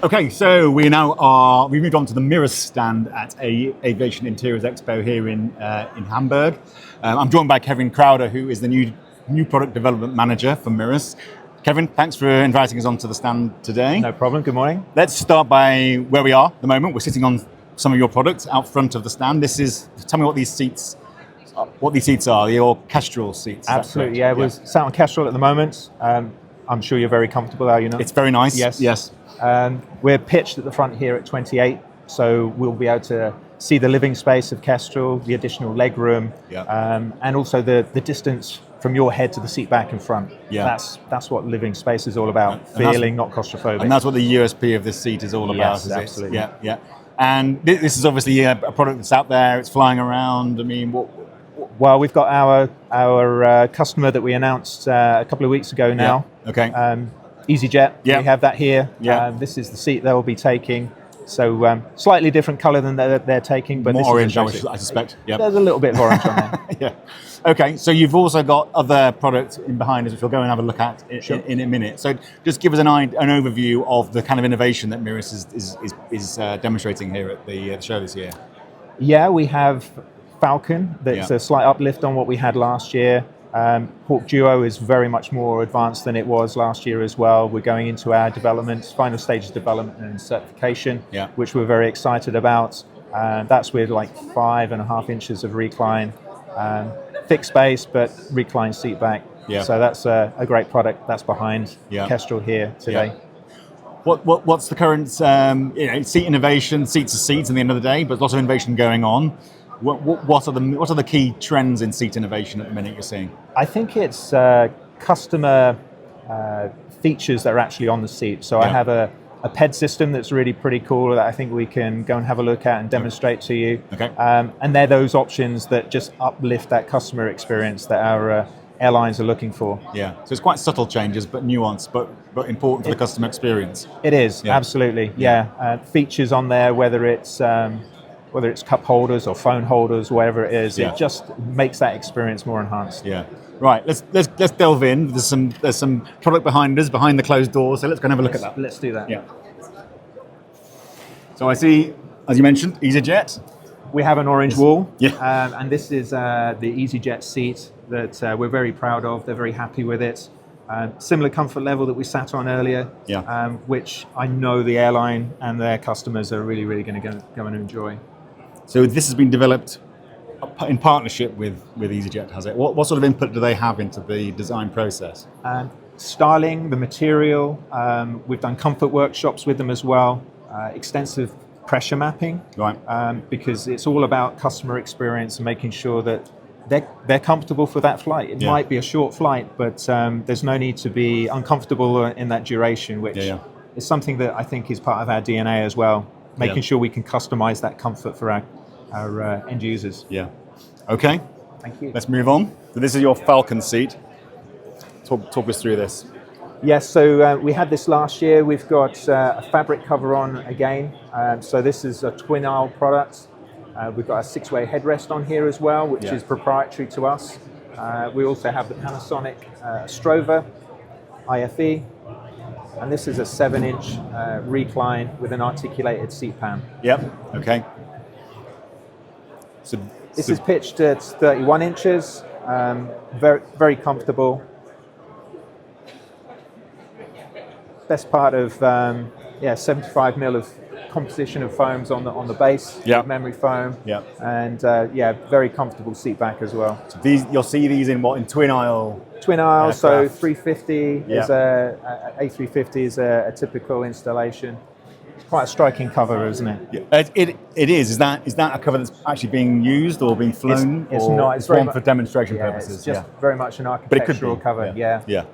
Okay, so we've moved on to the Mirus stand at Aviation Interiors Expo here in Hamburg. I'm joined by Kevin Crowder, who is the new product development manager for Mirus. Kevin, thanks for inviting us onto the stand today. No problem. Good morning. Let's start by where we are at the moment. We're sitting on some of your products out front of the stand. Tell me what these seats are, your Kestrel seats. Absolutely, yeah. We're sat on Kestrel at the moment. I'm sure you're very comfortable, are you not? It's very nice. Yes. We're pitched at the front here at 28, so we'll be able to see the living space of Kestrel, the additional leg room, and also the distance from your head to the seat back and front. Yeah. that's what living space is all about, feeling not claustrophobic. And that's what the USP of this seat is all about, yes, is absolutely. it? Yeah. And this is obviously a product that's out there, it's flying around. I mean, Well, we've got our customer that we announced a couple of weeks ago now. Yeah. Okay. EasyJet. Yeah. We have that here. Yeah. This is the seat they'll be taking. So slightly different colour than they're taking, but more this orange, is I suspect. Yeah. There's a little bit of orange on there. Yeah. Okay. So you've also got other products in behind us, which we'll go and have a look at in a minute. So just give us an overview of the kind of innovation that Mirus is demonstrating here at the show this year. Yeah, we have Falcon. That's a slight uplift on what we had last year. Hawk Duo is very much more advanced than it was last year as well. We're going into our final stages of development and certification, which we're very excited about. That's with like 5.5 inches of recline, fixed base, but reclined seat back. Yeah. So that's a great product that's behind Kestrel here today. Yeah. What's the current seat innovation? Seats are seats at the end of the day, but lots of innovation going on. What are the key trends in seat innovation at the minute you're seeing? I think it's customer features that are actually on the seat. So I have a PED system that's really pretty cool that I think we can go and have a look at and demonstrate to you. Okay. And they're those options that just uplift that customer experience that our airlines are looking for. Yeah. So it's quite subtle changes, but nuanced, but important for the customer experience. It is, absolutely. Yeah. Features on there, whether it's cup holders or phone holders, whatever it is, it just makes that experience more enhanced. Yeah. Right. Let's delve in. There's some product behind us, behind the closed doors. So let's go and have a look at that. Let's do that. Yeah. So I see, as you mentioned, EasyJet. We have an orange wall. Yeah. And this is the EasyJet seat that we're very proud of. They're very happy with it. Similar comfort level that we sat on earlier, which I know the airline and their customers are really, really going to go and enjoy. So this has been developed in partnership with EasyJet, has it? What sort of input do they have into the design process? Styling, the material. We've done comfort workshops with them as well. Extensive pressure mapping, right? Because it's all about customer experience and making sure that they're comfortable for that flight. It might be a short flight, but there's no need to be uncomfortable in that duration, which is something that I think is part of our DNA as well. Making sure we can customize that comfort for our end users. Yeah. Okay. Thank you. Let's move on. So this is your Falcon seat. Talk us through this. Yes, so we had this last year. We've got a fabric cover on again. So this is a twin aisle product. We've got a 6-way headrest on here as well, which is proprietary to us. We also have the Panasonic Strova IFE. And this is a 7-inch recline with an articulated seat pan. Yep. Okay. So this is pitched at 31 inches. Very, very comfortable. Best part of 75 mil of composition of foams on the base. Memory foam. And very comfortable seat back as well. So you'll see these in twin aisle. Twin aisle, so 350 is a A350 is a typical installation. It's quite a striking cover, isn't it? It is. Is that a cover that's actually being used or being flown? It's not. It's one for demonstration purposes. It's just very much an architectural cover. Yeah.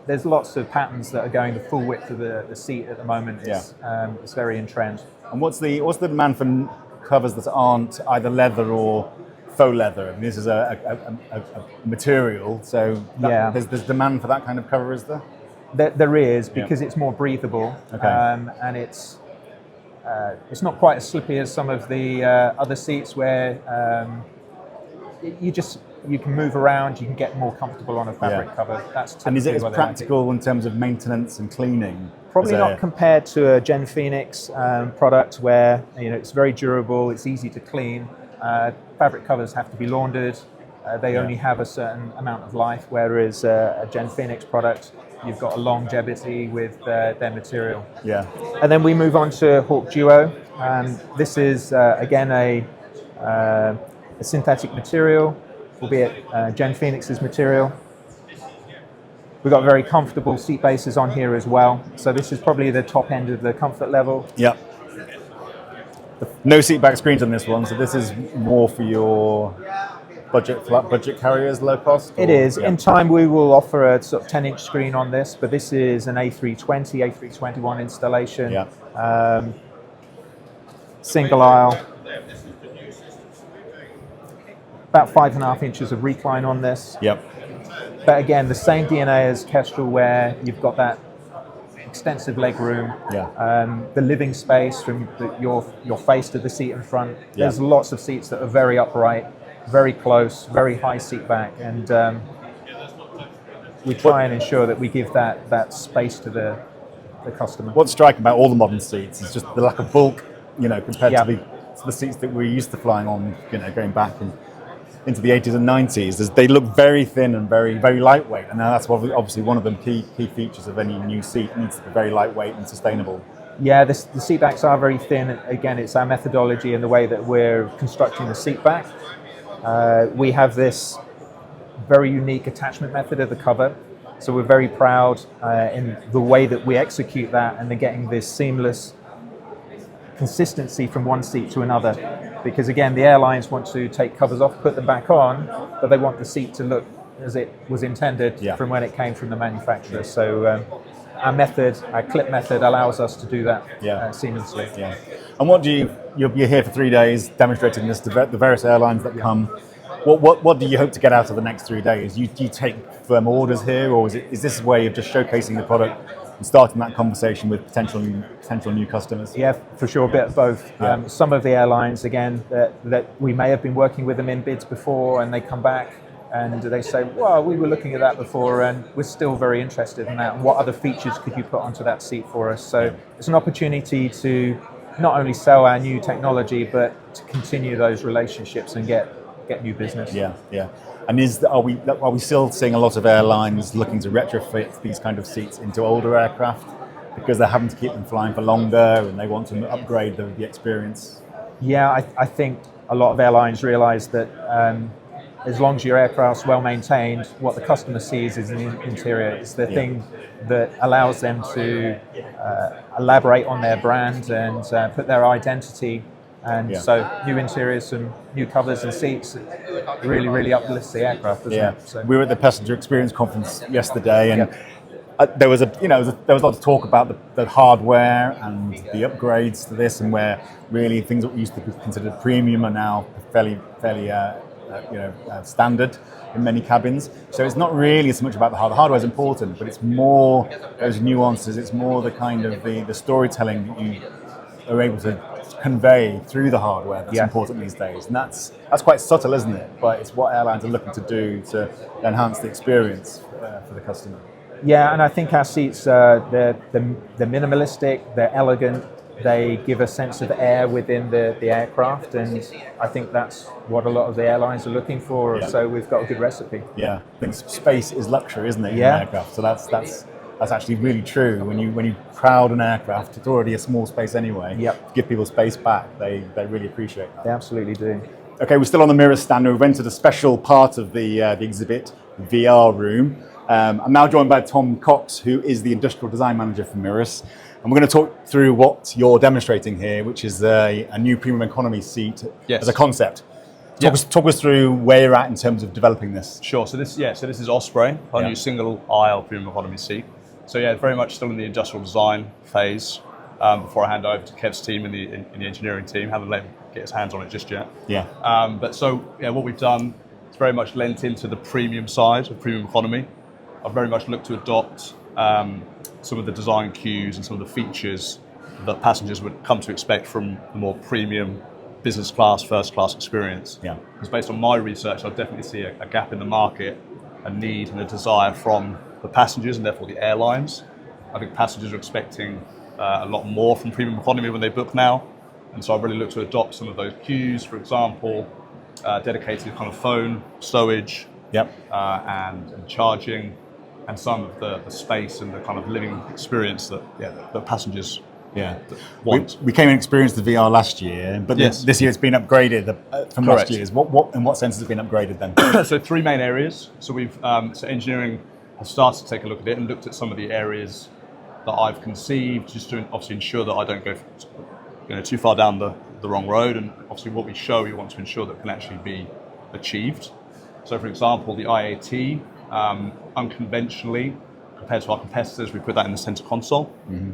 There's lots of patterns that are going the full width of the seat at the moment. It's very in trend. And what's the demand for covers that aren't either leather or faux leather? I mean, this is a material, so there's demand for that kind of cover, is there? There is, because it's more breathable, and it's not quite as slippy as some of the other seats where you can move around, you can get more comfortable on a fabric cover. That's and is it as practical in terms of maintenance and cleaning Probably not compared to a Gen Phoenix product where it's very durable, it's easy to clean. Fabric covers have to be laundered. They only have a certain amount of life, whereas a Gen Phoenix product, you've got a longevity with their material. Yeah. And then we move on to Hawk Duo. This is again a synthetic material, albeit Gen Phoenix's material. We've got very comfortable seat bases on here as well. So this is probably the top end of the comfort level. Yep. No seat back screens on this one, so this is more for your budget carriers, low cost? It is. In time we will offer a sort of 10-inch screen on this, but this is an A320, A321 installation. Yeah. Single aisle. About 5.5 inches of recline on this. Yep. But again, the same DNA as Kestrel, where you've got that extensive leg room, the living space from your face to the seat in front. There's lots of seats that are very upright, very close, very high seat back, and we try and ensure that we give that space to the customer. What's striking about all the modern seats is just the lack of bulk, compared to the seats that we're used to flying on, going back into the 80s and 90s. They look very thin and very, very lightweight, and now that's obviously one of the key features of any new seat. It needs to be very lightweight and sustainable. Yeah, the seat backs are very thin. Again, it's our methodology and the way that we're constructing the seat back. We have this very unique attachment method of the cover, so we're very proud in the way that we execute that, and they're getting this seamless consistency from one seat to another, because again, the airlines want to take covers off, put them back on, but they want the seat to look as it was intended from when it came from the manufacturer. So our method, our clip method, allows us to do that seamlessly. Yeah. And what you're here for 3 days demonstrating this to the various airlines that come. What do you hope to get out of the next 3 days? Do you take firm orders here, or is this a way of just showcasing the product and starting that conversation with potential new customers? Yeah, for sure, a bit of both. Some of the airlines, again, that we may have been working with them in bids before, and they come back and they say, well, we were looking at that before and we're still very interested in that. And what other features could you put onto that seat for us? So it's an opportunity to not only sell our new technology, but to continue those relationships and get new business. Yeah. And are we still seeing a lot of airlines looking to retrofit these kind of seats into older aircraft because they're having to keep them flying for longer and they want to upgrade the experience? Yeah, I think a lot of airlines realise that as long as your aircraft's well maintained, what the customer sees is the interior. It's the thing that allows them to elaborate on their brand and put their identity. And so new interiors, some new covers and seats, really, really uplifts the aircraft, doesn't it? So we were at the Passenger Experience Conference yesterday, and there was a lot of talk about the hardware and the upgrades to this, and where really things that we used to be considered premium are now fairly standard in many cabins. So it's not really so much about the hardware. The hardware is important, but it's more those nuances. It's more the kind of the storytelling that you are able to convey through the hardware that's important these days, and that's quite subtle, isn't it? But it's what airlines are looking to do to enhance the experience for the customer. Yeah, and I think our seats they're minimalistic, they're elegant, they give a sense of air within the aircraft, and I think that's what a lot of the airlines are looking for. So we've got a good recipe. Yeah, I think space is luxury, isn't it? In an aircraft. So that's actually really true. When you crowd an aircraft, it's already a small space anyway. To give people space back, they really appreciate that. They absolutely do. Okay, we're still on the Mirus stand. We've entered a special part of the exhibit, VR room. I'm now joined by Tom Cox, who is the Industrial Design Manager for Mirus. And we're going to talk through what you're demonstrating here, which is a new premium economy seat as a concept. Talk us through where you're at in terms of developing this. Sure. So this is Osprey, our new single aisle premium economy seat. So very much still in the industrial design phase. Before I hand over to Kev's team in the engineering team, haven't let him get his hands on it just yet. What we've done is very much lent into the premium side of premium economy. I've very much looked to adopt some of the design cues and some of the features that passengers would come to expect from the more premium business class, first class experience. Because based on my research, I definitely see a gap in the market, a need and a desire from the passengers and therefore the airlines I think passengers are expecting a lot more from premium economy when they book now. And so I really look to adopt some of those cues, for example, dedicated kind of phone storage, and charging, and some of the space and the kind of living experience that passengers want. We came and experienced the VR last year, but this year it's been upgraded from last year's. In what sense has it been upgraded then? So 3 main areas. So we've so engineering has started to take a look at it and looked at some of the areas that I've conceived, just to obviously ensure that I don't go too far down the wrong road. And obviously what we show, we want to ensure that can actually be achieved. So for example, the IAT, unconventionally, compared to our competitors, we put that in the center console. Mm-hmm.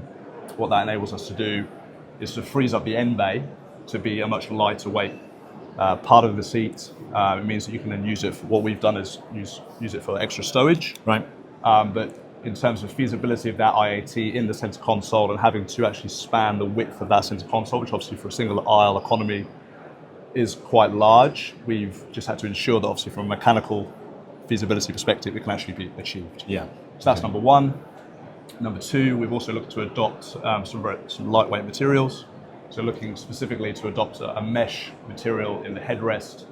What that enables us to do is to freeze up the end bay to be a much lighter weight part of the seat. It means that you can then use it for what we've done is use it for extra stowage. Right. But in terms of feasibility of that IAT in the center console and having to actually span the width of that center console, which obviously for a single aisle economy is quite large, we've just had to ensure that obviously from a mechanical feasibility perspective, it can actually be achieved. Yeah. So that's number one. Number two, we've also looked to adopt some lightweight materials. So looking specifically to adopt a mesh material in the headrest,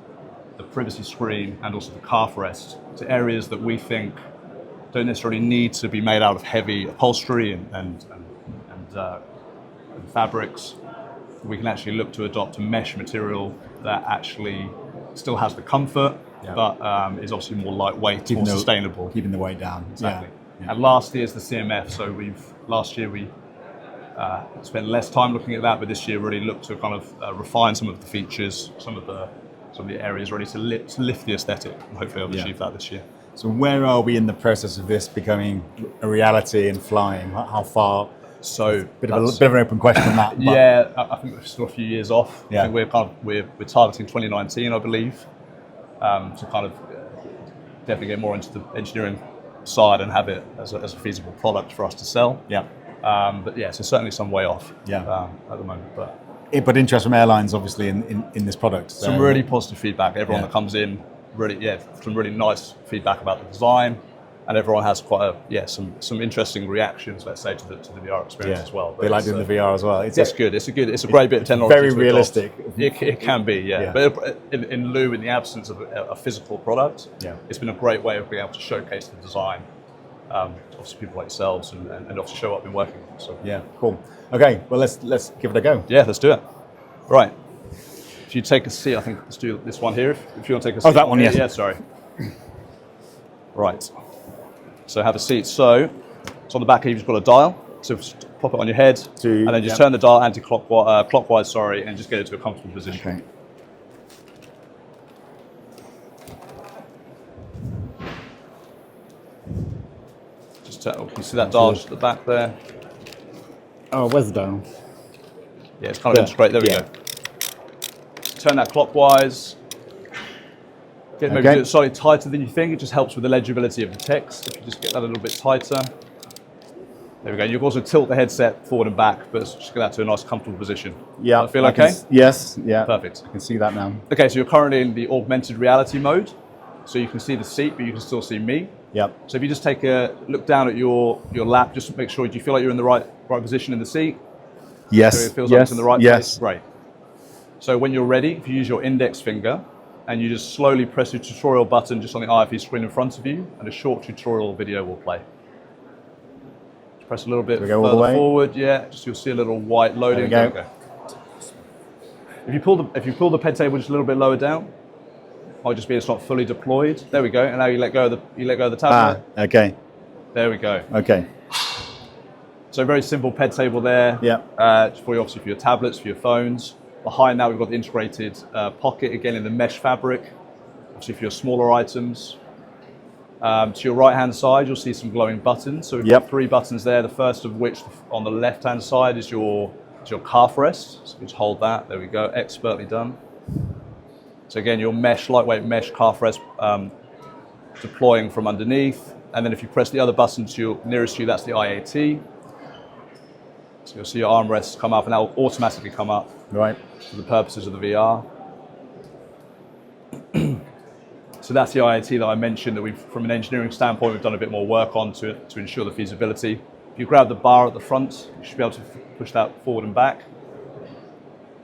the privacy screen, and also the calf rest, to areas that we think don't necessarily need to be made out of heavy upholstery and fabrics. We can actually look to adopt a mesh material that actually still has the comfort, but is obviously more lightweight, more sustainable. Keeping the weight down. Exactly. Yeah. And lastly is the CMF. So last year we spent less time looking at that, but this year really looked to kind of refine some of the features, some of the areas really to lift the aesthetic, and hopefully I'll achieve that this year. So where are we in the process of this becoming a reality and flying? How far? So bit of an open question on that. Yeah, I think we're still a few years off. Yeah. I think we're targeting 2019, I believe, to kind of definitely get more into the engineering side and have it as a feasible product for us to sell. Yeah. But yeah, so certainly some way off. Yeah. At the moment, but interest from airlines obviously in this product. So. Some really positive feedback. Everyone that comes in, some really nice feedback about the design, and everyone has quite some interesting reactions, let's say, to the VR experience as well. But they like doing the VR as well. It's good. It's a great bit of technology. Very realistic. It can be, But in the absence of a physical product, it's been a great way of being able to showcase the design. Obviously, people like yourselves and obviously show what I've been working on. So cool. Okay, well let's give it a go. Yeah, let's do it. Right. If you take a seat, I think let's do this one here. If you want to take a seat. Oh, that one, yes. Yeah, sorry. Right. So have a seat. So it's on the back here. You've just got a dial. So pop it on your head, and then just turn the dial clockwise, and just get it to a comfortable position. Okay. You can see that dial just at the back there. Oh, where's the dial? Yeah, it's kind of integrated. There we go. Turn that clockwise. Maybe do it slightly tighter than you think. It just helps with the legibility of the text. If you just get that a little bit tighter. There we go. You can also tilt the headset forward and back, but just get that to a nice, comfortable position. Yeah. Does that feel okay? Yes. Yeah. Perfect. I can see that now. Okay, so you're currently in the augmented reality mode. So you can see the seat, but you can still see me. Yep. So if you just take a look down at your lap, just to make sure, do you feel like you're in the right position in the seat? Yes. So it feels like it's in the right place? Great. So when you're ready, if you use your index finger and you just slowly press the tutorial button just on the IFE screen in front of you, and a short tutorial video will play. Just press a little bit further forward, just you'll see a little white loading. There we go. If you pull the ped table just a little bit lower down, might just be it's not fully deployed. There we go. And now you let go of the tablet. Okay. There we go. Okay. So very simple ped table there. Yeah. For your tablets, for your phones. Behind that we've got the integrated pocket again in the mesh fabric. Obviously for your smaller items. To your right hand side you'll see some glowing buttons. So we've got 3 buttons there. The first of which on the left hand side is your calf rest. So just hold that. There we go. Expertly done. So again, your lightweight mesh calf rest deploying from underneath. And then if you press the other button nearest you, that's the IAT. So you'll see your armrests come up, and that will automatically come up for the purposes of the VR. So that's the IAT that I mentioned that from an engineering standpoint, we've done a bit more work on to ensure the feasibility. If you grab the bar at the front, you should be able to push that forward and back,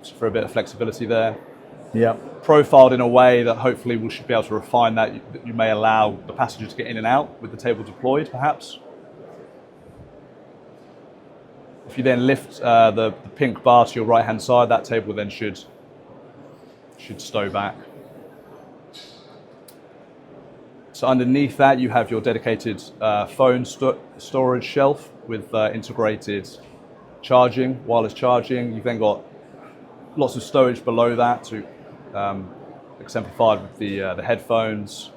just for a bit of flexibility there. Yeah. Profiled in a way that hopefully we should be able to refine that. You may allow the passenger to get in and out with the table deployed, perhaps. If you then lift the pink bar to your right-hand side, that table then should stow back. So underneath that, you have your dedicated phone storage shelf with integrated charging, wireless charging. You've then got lots of stowage below that, to exemplified with the headphones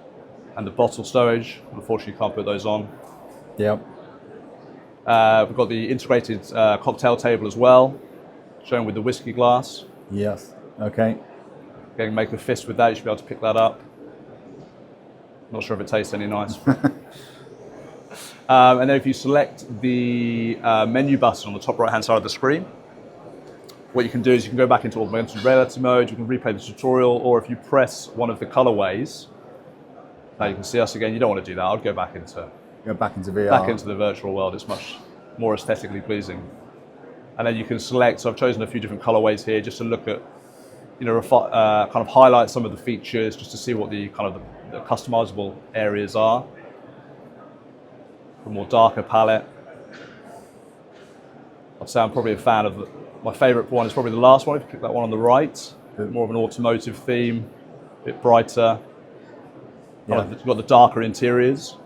and the bottle stowage. Unfortunately, you can't put those on. Yeah. We've got the integrated cocktail table as well, shown with the whiskey glass. Yes. Okay. Again, make a fist with that, you should be able to pick that up. Not sure if it tastes any nice. And then if you select the menu button on the top right-hand side of the screen, what you can do is you can go back into augmented reality mode, you can replay the tutorial, or if you press one of the colorways, now you can see us again. You don't want to do that. I'd go back into VR. Back into the virtual world. It's much more aesthetically pleasing. And then you can select, so I've chosen a few different colorways here just to look at, kind of highlight some of the features, just to see what the kind of the customizable areas are. A more darker palette. I'd say I'm probably a fan of my favorite one is probably the last one. If you click that one on the right, more of an automotive theme, a bit brighter. Yeah. You've got the darker interiors.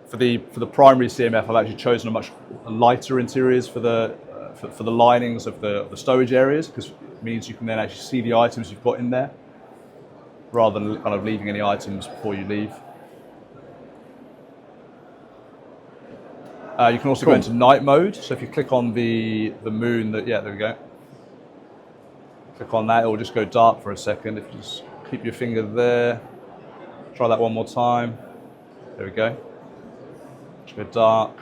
For the primary CMF, I've actually chosen a much lighter interiors for the linings of the stowage areas, because it means you can then actually see the items you've got in there, rather than kind of leaving any items before you leave. You can also go into night mode. So if you click on the moon, there we go. Click on that, it will just go dark for a second. If you just keep your finger there, try that one more time. There we go. Just go dark.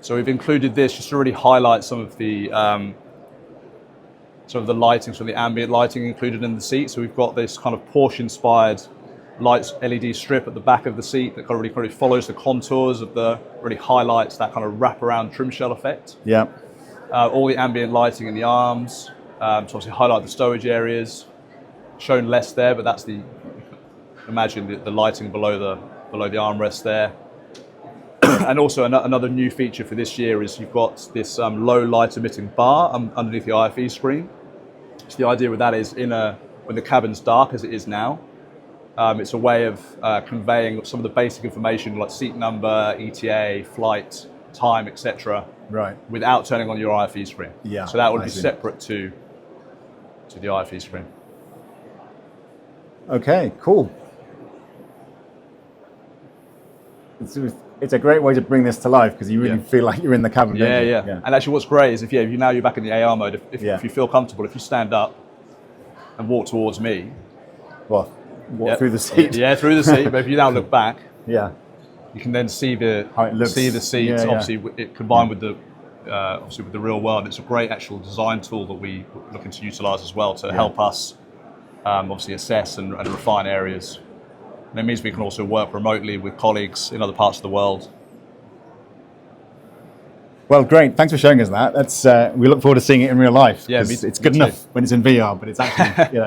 So we've included this just to really highlight some of the lighting, some of the ambient lighting included in the seat. So we've got this kind of Porsche-inspired lights LED strip at the back of the seat that kind of really follows the contours of really highlights that kind of wraparound trim shell effect. Yeah. All the ambient lighting in the arms, to obviously highlight the stowage areas. Shown less there, but that's imagine the lighting below the armrest there. And also another new feature for this year is you've got this low light emitting bar underneath the IFE screen. So the idea with that is when the cabin's dark, as it is now, it's a way of conveying some of the basic information like seat number, ETA, flight, time, etc. Right. Without turning on your IFE screen. Yeah. So that would be separate to the IFE screen. Okay, cool. It's a great way to bring this to life because you really feel like you're in the cabin. Yeah, yeah. And actually, what's great is if you're back in the AR mode, if you feel comfortable, if you stand up and walk towards me. Walk through the seat. Yeah, through the seat. But if you now look back, you can then see the seats. Yeah, obviously, it combined with the real world. It's a great actual design tool that we are looking to utilise as well to help us obviously assess and refine areas. And it means we can also work remotely with colleagues in other parts of the world. Well, great. Thanks for showing us that. That's we look forward to seeing it in real life. Yeah, it's good enough when it's in VR, but it's actually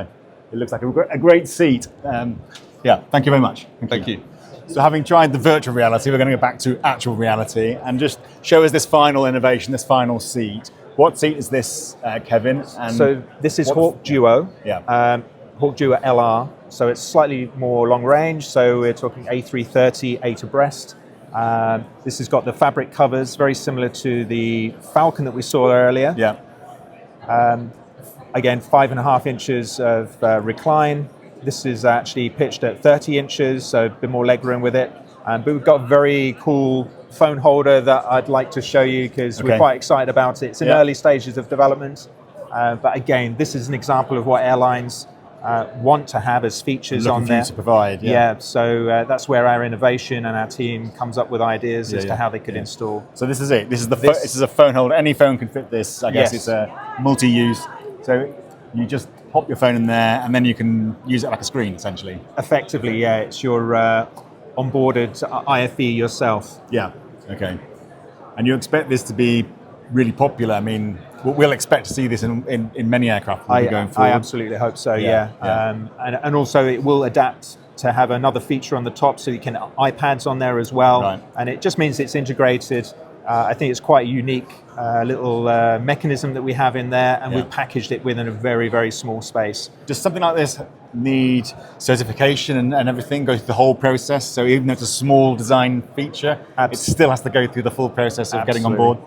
it looks like a great seat. Thank you very much. Thank you. So having tried the virtual reality, we're going to go back to actual reality and just show us this final innovation, this final seat. What seat is this, Kevin? And so this is Hawk Duo. Yeah. Hawk Duo LR. So it's slightly more long range. So we're talking A330, 8 abreast. This has got the fabric covers, very similar to the Falcon that we saw earlier. Yeah. Again, 5.5 inches of recline. This is actually pitched at 30 inches, so a bit more leg room with it. But we've got a very cool phone holder that I'd like to show you because we're quite excited about it. It's in early stages of development. But again, this is an example of what airlines want to have as features on there. To provide, so that's where our innovation and our team comes up with ideas as to how they could install. So this is it. This is a phone holder. Any phone can fit this. I guess it's a multi-use. So you just pop your phone in there, and then you can use it like a screen, essentially. Effectively, it's your onboarded IFE yourself. Yeah. Okay. And you expect this to be really popular? I mean, we'll expect to see this in many aircraft going forward. I absolutely hope so. Yeah. And also it will adapt to have another feature on the top, so you can iPads on there as well. Right. And it just means it's integrated. I think it's quite a unique little mechanism that we have in there, and we've packaged it within a very, very small space. Does something like this need certification and everything, go through the whole process? So even though it's a small design feature, it still has to go through the full process of getting on board?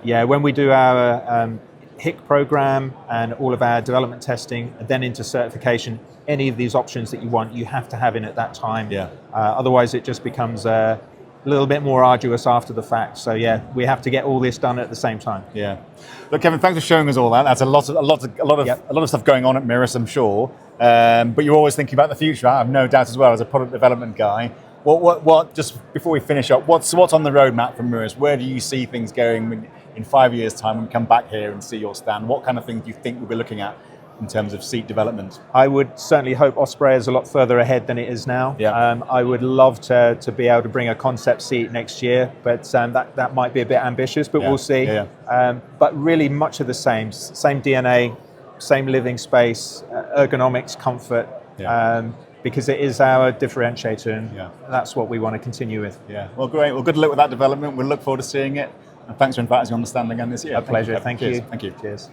Yeah, when we do our HIC program and all of our development testing, and then into certification, any of these options that you want, you have to have in at that time. Yeah. Otherwise, it just becomes a little bit more arduous after the fact. So yeah, we have to get all this done at the same time. Yeah. Look, Kevin, thanks for showing us all that. That's a lot of stuff going on at Mirus, I'm sure. But you're always thinking about the future. I have no doubt as well, as a product development guy. What? Just before we finish up, what's on the roadmap for Mirus? Where do you see things going in 5 years' time when we come back here and see your stand? What kind of things do you think we'll be looking at in terms of seat development? I would certainly hope Osprey is a lot further ahead than it is now. Yeah. I would love to be able to bring a concept seat next year, but that might be a bit ambitious, but we'll see. But really much of the same DNA, same living space, ergonomics, comfort, because it is our differentiator, and that's what we want to continue with. Yeah. Well, great. Well, good luck with that development. We'll look forward to seeing it. And thanks for inviting us on the stand again this year. A pleasure. Thank you. Thank you. Cheers.